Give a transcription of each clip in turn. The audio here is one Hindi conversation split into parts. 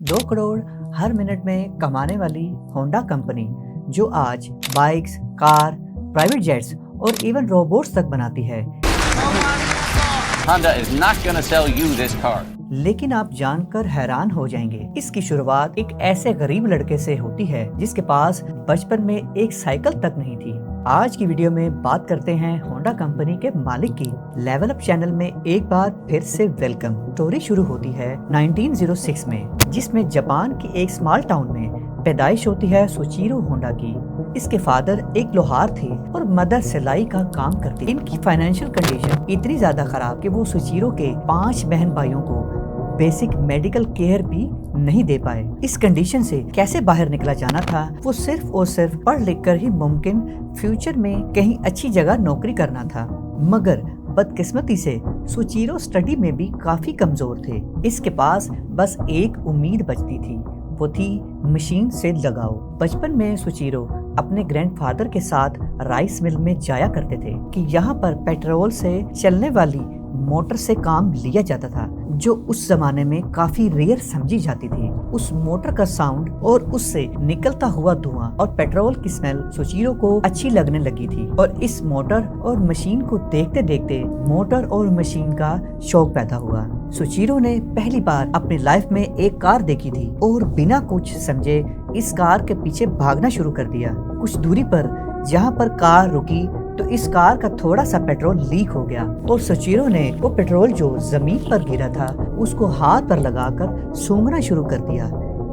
2 करोड़ हर मिनट में कमाने वाली होंडा कंपनी जो आज बाइक्स, कार, प्राइवेट जेट्स और इवन रोबोट्स तक बनाती है। Honda is not going to sell you this car. लेकिन आप जानकर हैरान हो जाएंगे, इसकी शुरुआत एक ऐसे गरीब लड़के से होती है जिसके पास बचपन में एक साइकिल तक नहीं थी। आज की वीडियो में बात करते हैं होंडा कंपनी के मालिक की। लेवल अप चैनल में एक बार फिर से वेलकम। स्टोरी शुरू होती है 1906 में, जिसमें जापान की एक स्मॉल टाउन में पैदाइश होती है सुचिरो होंडा की। इसके फादर एक लोहार थे और मदर सिलाई का काम करती। इनकी फाइनेंशियल कंडीशन इतनी ज्यादा खराब कि वो सुचिरो के 5 बहन भाइयों को बेसिक मेडिकल केयर भी नहीं दे पाए। इस कंडीशन से कैसे बाहर निकला जाना था, वो सिर्फ और सिर्फ पढ़ लिख कर ही मुमकिन फ्यूचर में कहीं अच्छी जगह नौकरी करना था। मगर बदकिस्मती से सुचिरो स्टडी में भी काफी कमजोर थे। इसके पास बस एक उम्मीद बचती थी, वो थी मशीन से लगाओ। बचपन में सुचिरो अपने ग्रैंडफादर के साथ राइस मिल में जाया करते थे कि यहाँ पर पेट्रोल से चलने वाली मोटर से काम लिया जाता था, जो उस जमाने में काफी रेयर समझी जाती थी। उस मोटर का साउंड और उससे निकलता हुआ धुआं और पेट्रोल की स्मेल सुचिरो को अच्छी लगने लगी थी और इस मोटर और मशीन को देखते देखते मोटर और मशीन का शौक पैदा हुआ। सुचिरो ने पहली बार अपनी लाइफ में एक कार देखी थी और बिना कुछ समझे इस कार के पीछे भागना शुरू कर दिया। कुछ दूरी पर जहाँ पर कार रुकी तो इस कार का थोड़ा सा पेट्रोल लीक हो गया और सुचिरो ने वो पेट्रोल जो जमीन पर गिरा था उसको हाथ पर लगाकर सूंघना शुरू कर दिया।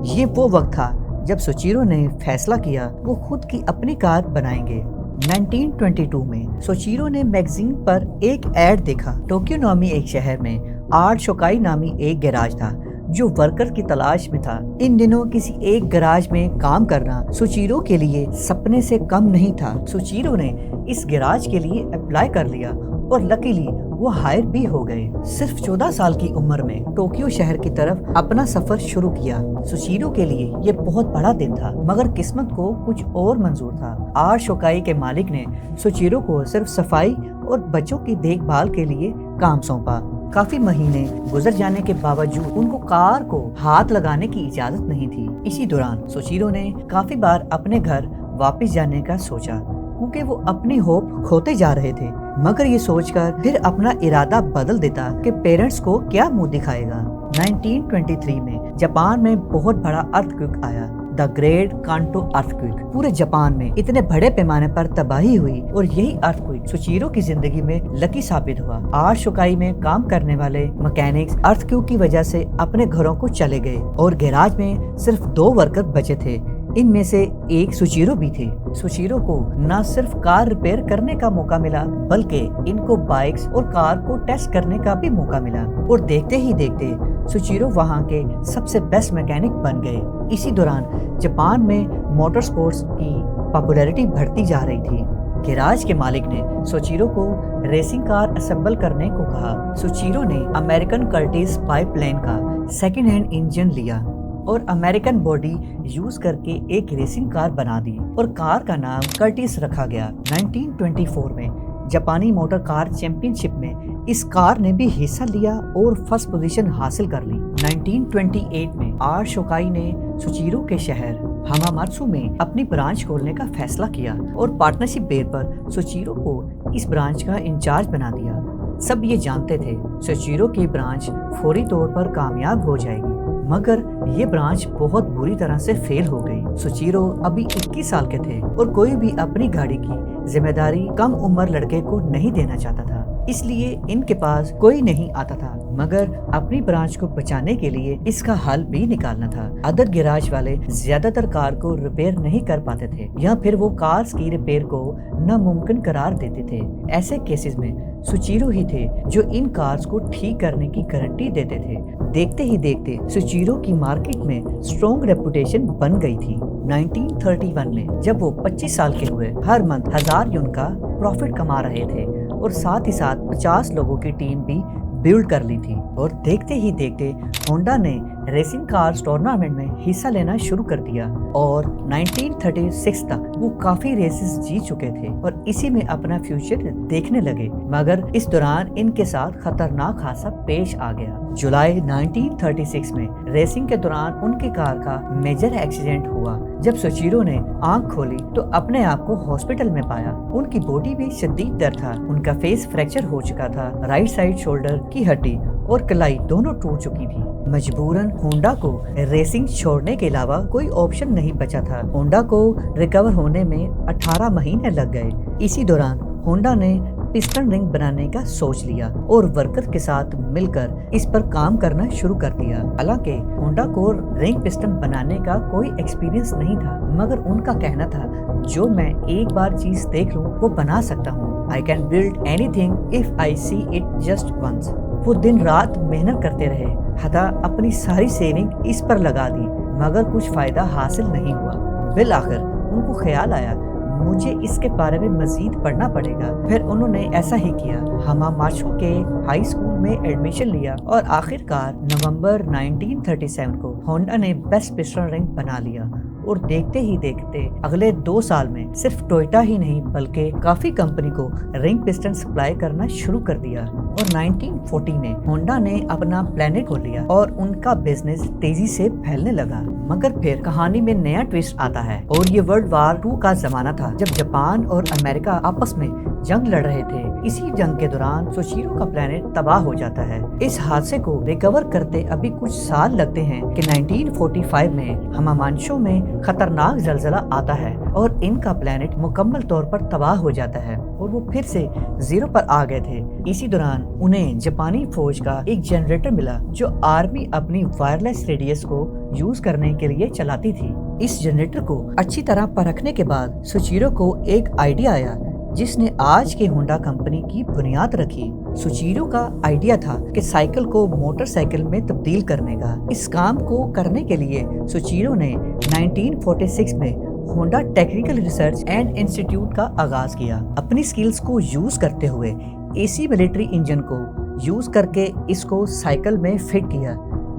ये वो वक्त था जब सुचिरो ने फैसला किया वो खुद की अपनी कार बनाएंगे। 1922 में सुचिरो ने मैगजीन पर एक एड देखा। टोक्यो नामी एक शहर में आर्ट शोकाई नामी एक गैराज था जो वर्कर की तलाश में था। इन दिनों किसी एक गैराज में काम करना सुचिरो के लिए सपने से कम नहीं था। सुचिरो ने इस गैराज के लिए अप्लाई कर लिया और लकीली वो हायर भी हो गए। सिर्फ 14 साल की उम्र में टोक्यो शहर की तरफ अपना सफर शुरू किया। सुचिरो के लिए ये बहुत बड़ा दिन था, मगर किस्मत को कुछ और मंजूर था। आर्ट शोकाई के मालिक ने सुचिरो को सिर्फ सफाई और बच्चों की देखभाल के लिए काम सौंपा। काफी महीने गुजर जाने के बावजूद उनको कार को हाथ लगाने की इजाजत नहीं थी। इसी दौरान सुचिरो ने काफी बार अपने घर वापस जाने का सोचा, क्योंकि वो अपनी होप खोते जा रहे थे। मगर ये सोचकर फिर अपना इरादा बदल देता कि पेरेंट्स को क्या मुंह दिखाएगा। 1923 में जापान में बहुत बड़ा अर्थक्वेक आया, द ग्रेट कांटो अर्थक्वेक। पूरे जापान में इतने बड़े पैमाने पर तबाही हुई और यही अर्थक्वेक सुचिरो की जिंदगी में लकी साबित हुआ। आर्ट शोकाई में काम करने वाले मैकेनिक्स अर्थक्वेक की वजह से अपने घरों को चले गए और गैराज में सिर्फ 2 वर्कर बचे थे। इनमें से एक सुचिरो भी थे। सुचिरो को न सिर्फ कार रिपेयर करने का मौका मिला, बल्कि इनको बाइक्स और कार को टेस्ट करने का भी मौका मिला और देखते ही देखते सुचिरो वहां के सबसे बेस्ट मैकेनिक बन गए। इसी दौरान जापान में मोटर स्पोर्ट्स की पॉपुलैरिटी बढ़ती जा रही थी। गैराज के मालिक ने सुचिरो को रेसिंग कार असेंबल करने को कहा। सुचिरो ने अमेरिकन कर्टिस पाइपलाइन का सेकंड हैंड इंजन लिया और अमेरिकन बॉडी यूज करके एक रेसिंग कार बना दी और कार का नाम कर्टिस रखा गया। 1924 में जापानी मोटर कार चैंपियनशिप में इस कार ने भी हिस्सा लिया और फर्स्ट पोजीशन हासिल कर ली। 1928 में आर्ट शोकाई ने सुचिरो के शहर हमामात्सु में अपनी ब्रांच खोलने का फैसला किया और पार्टनरशिप बेस पर सुचिरो को इस ब्रांच का इंचार्ज बना दिया। सब ये जानते थे सुचिरो की ब्रांच फौरी तौर पर कामयाब हो जाएगी, मगर ये ब्रांच बहुत बुरी तरह से फेल हो गई। सुचिरो अभी 21 साल के थे और कोई भी अपनी गाड़ी की जिम्मेदारी कम उम्र लड़के को नहीं देना चाहता था, इसलिए इनके पास कोई नहीं आता था। मगर अपनी ब्रांच को बचाने के लिए इसका हल भी निकालना था। अदर गैराज वाले ज्यादातर कार को रिपेयर नहीं कर पाते थे या फिर वो कार्स की रिपेयर को नामुमकिन करार देते थे। ऐसे केसेस में सुचिरो ही थे जो इन कार्स को ठीक करने की गारंटी देते थे। देखते ही देखते सुचिरो की मार्केट में स्ट्रॉन्ग रेपुटेशन बन गई थी। 1931 में जब वो 25 साल के हुए, हर मंथ 1000 यून का प्रॉफिट कमा रहे थे और साथ ही साथ 50 लोगों की टीम भी बिल्ड कर ली थी। और देखते ही देखते होंडा ने रेसिंग कार्स टूर्नामेंट में हिस्सा लेना शुरू कर दिया और 1936 तक वो काफी रेसेस जीत चुके थे और इसी में अपना फ्यूचर देखने लगे। मगर इस दौरान इनके साथ खतरनाक हादसा पेश आ गया। जुलाई 1936 में रेसिंग के दौरान उनकी कार का मेजर एक्सीडेंट हुआ। जब सोचिरो ने आंख खोली तो अपने आप को हॉस्पिटल में पाया। उनकी बॉडी में शदीद दर्द था, उनका फेस फ्रैक्चर हो चुका था, राइट साइड शोल्डर की हड्डी और कलाई दोनों टूट चुकी थी। मजबूरन होंडा को रेसिंग छोड़ने के अलावा कोई ऑप्शन नहीं बचा था। होंडा को रिकवर होने में 18 महीने लग गए। इसी दौरान होंडा ने पिस्टन रिंग बनाने का सोच लिया और वर्कर के साथ मिलकर इस पर काम करना शुरू कर दिया। हालांकि होंडा को रिंग पिस्टन बनाने का कोई एक्सपीरियंस नहीं था, मगर उनका कहना था जो मैं एक बार चीज देख लूं वो बना सकता हूं। I can build anything if I see it just once. वो दिन रात मेहनत करते रहे, हता अपनी सारी सेविंग इस पर लगा दी, मगर कुछ फायदा हासिल नहीं हुआ। बिल आखिर उनको ख्याल आया मुझे इसके बारे में मजीद पढ़ना पड़ेगा। फिर उन्होंने ऐसा ही किया। हमामाचो के हाई स्कूल में एडमिशन लिया और आखिरकार नवंबर 1937 को होंडा ने बेस्ट पिस्टन रिंग बना लिया। और देखते ही देखते अगले 2 साल में सिर्फ टोयोटा ही नहीं बल्कि काफी कंपनी को रिंग पिस्टन सप्लाई करना शुरू कर दिया। और 1940 में होंडा ने अपना प्लेनेट खोल लिया और उनका बिजनेस तेजी से फैलने लगा। मगर फिर कहानी में नया ट्विस्ट आता है और ये वर्ल्ड वार 2 का जमाना था, जब जापान और अमेरिका आपस में जंग लड़ रहे थे। इसी जंग के दौरान सोचिरो का प्लेनेट तबाह हो जाता है। इस हादसे को रिकवर करते अभी कुछ साल लगते हैं कि 1945 में हमामांशो में खतरनाक जलजला आता है और इनका प्लेनेट मुकम्मल तौर पर तबाह हो जाता है और वो फिर से जीरो पर आ गए थे। इसी दौरान उन्हें जापानी फौज का एक जनरेटर मिला जो आर्मी अपनी वायरलेस रेडियस को यूज करने के लिए चलाती थी। इस जनरेटर को अच्छी तरह परखने के बाद सोचिरो को एक आइडिया आया जिसने आज के होंडा कंपनी की बुनियाद रखी। सोचिरो का आइडिया था कि साइकिल को मोटरसाइकिल में तब्दील करने का। इस काम को करने के लिए सोचिरो ने 1946 में Honda technical research and institute का आगाज किया। अपनी स्किल्स को यूज करते हुए एसी मिलिट्री इंजन को यूज करके इसको साइकिल में फिट किया,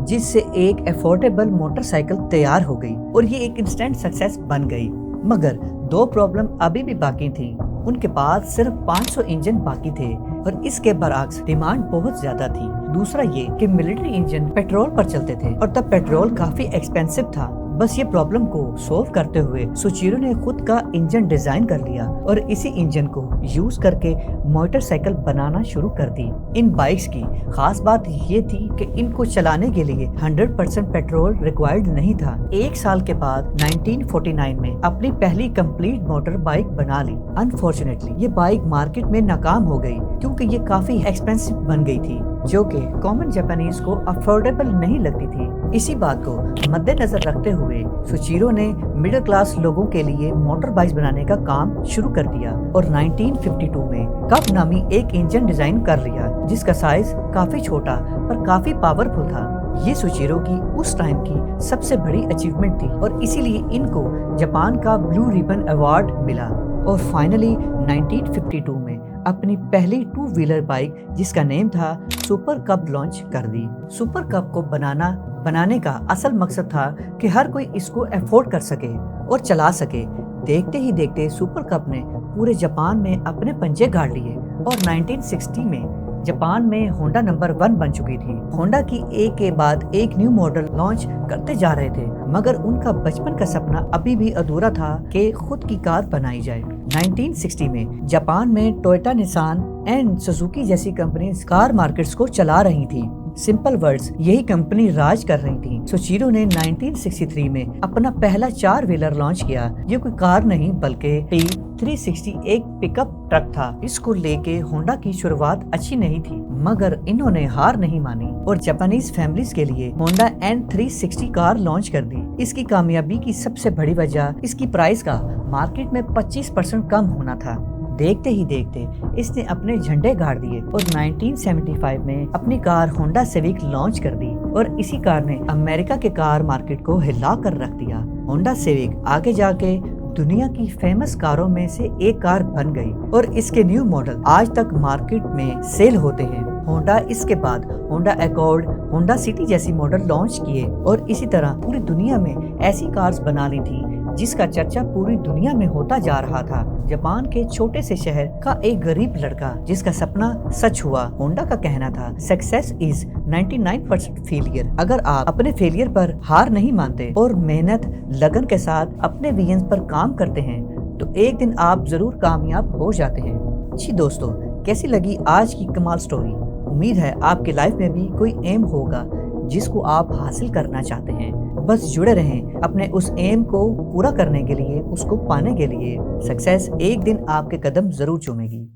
जिससे एक अफोर्डेबल मोटरसाइकिल तैयार हो गई और ये एक इंस्टेंट सक्सेस बन गई। मगर 2 प्रॉब्लम अभी भी बाकी थी। उनके पास सिर्फ 500 इंजन बाकी थे और इसके बरअक्स डिमांड बहुत ज्यादा थी। दूसरा ये कि मिलिट्री इंजन पेट्रोल पर चलते थे और तब पेट्रोल काफी एक्सपेंसिव था। बस ये प्रॉब्लम को सोल्व करते हुए सोचिरो ने खुद का इंजन डिजाइन कर लिया और इसी इंजन को यूज करके मोटरसाइकिल बनाना शुरू कर दी। इन बाइक्स की खास बात ये थी कि इनको चलाने के लिए 100% पेट्रोल रिक्वायर्ड नहीं था। 1 साल के बाद 1949 में अपनी पहली कंप्लीट मोटर बाइक बना ली। अनफॉर्चुनेटली ये बाइक मार्केट में नाकाम हो गई क्योंकि ये काफी एक्सपेंसिव बन गई थी, जो कि कॉमन जापानीज को अफोर्डेबल नहीं लगती थी। इसी बात को मद्देनजर रखते हुए सोचिरो ने मिडिल क्लास लोगों के लिए मोटर बाइक्स बनाने का काम शुरू कर दिया और 1952 में कप नामी एक इंजन डिजाइन कर लिया जिसका साइज काफी छोटा पर काफी पावरफुल था। ये सोचिरो की उस टाइम की सबसे बड़ी अचीवमेंट थी और इसीलिए इनको जापान का ब्लू रिबन अवार्ड मिला। और फाइनली 1952 में अपनी पहली 2 व्हीलर बाइक जिसका नेम था सुपर कप लॉन्च कर दी। सुपर कप को बनाने का असल मकसद था कि हर कोई इसको अफोर्ड कर सके और चला सके। देखते ही देखते सुपर कप ने पूरे जापान में अपने पंजे गाड़ लिए और 1960 में जापान में होंडा नंबर 1 बन चुकी थी। होंडा की एक के बाद एक न्यू मॉडल लॉन्च करते जा रहे थे, मगर उनका बचपन का सपना अभी भी अधूरा था कि खुद की कार बनाई जाए। 1960 में जापान में टोयोटा, निसान एंड सुजुकी जैसी कंपनी कार मार्केट्स को चला रही थी। सिंपल वर्ड्स, यही कंपनी राज कर रही थी। सोचिरो ने 1963 में अपना पहला 4 व्हीलर लॉन्च किया। ये कोई कार नहीं बल्कि T360 एक पिकअप ट्रक था। इसको लेके होंडा की शुरुआत अच्छी नहीं थी, मगर इन्होंने हार नहीं मानी और जापानीज फैमिलीज के लिए होंडा N360 कार लॉन्च कर दी। इसकी कामयाबी की सबसे बड़ी वजह इसकी प्राइस का मार्केट में 25% कम होना था। देखते ही देखते इसने अपने झंडे गाड़ दिए और 1975 में अपनी कार होंडा सिविक लॉन्च कर दी और इसी कार ने अमेरिका के कार मार्केट को हिला कर रख दिया। होंडा सिविक आगे जाके दुनिया की फेमस कारों में से एक कार बन गई और इसके न्यू मॉडल आज तक मार्केट में सेल होते हैं। होंडा इसके बाद होंडा अकॉर्ड, होंडा सिटी जैसी मॉडल लॉन्च किए और इसी तरह पूरी दुनिया में ऐसी कार्स बना ली थी जिसका चर्चा पूरी दुनिया में होता जा रहा था। जापान के छोटे से शहर का एक गरीब लड़का जिसका सपना सच हुआ। होंडा का कहना था, सक्सेस इज 99% फेलियर। अगर आप अपने फेलियर पर हार नहीं मानते और मेहनत लगन के साथ अपने विजन पर काम करते हैं तो एक दिन आप जरूर कामयाब हो जाते हैं। जी दोस्तों, कैसी लगी आज की कमाल स्टोरी? उम्मीद है आपकी लाइफ में भी कोई एम होगा जिसको आप हासिल करना चाहते हैं। बस जुड़े रहें अपने उस एम को पूरा करने के लिए, उसको पाने के लिए। सक्सेस एक दिन आपके कदम जरूर चूमेगी।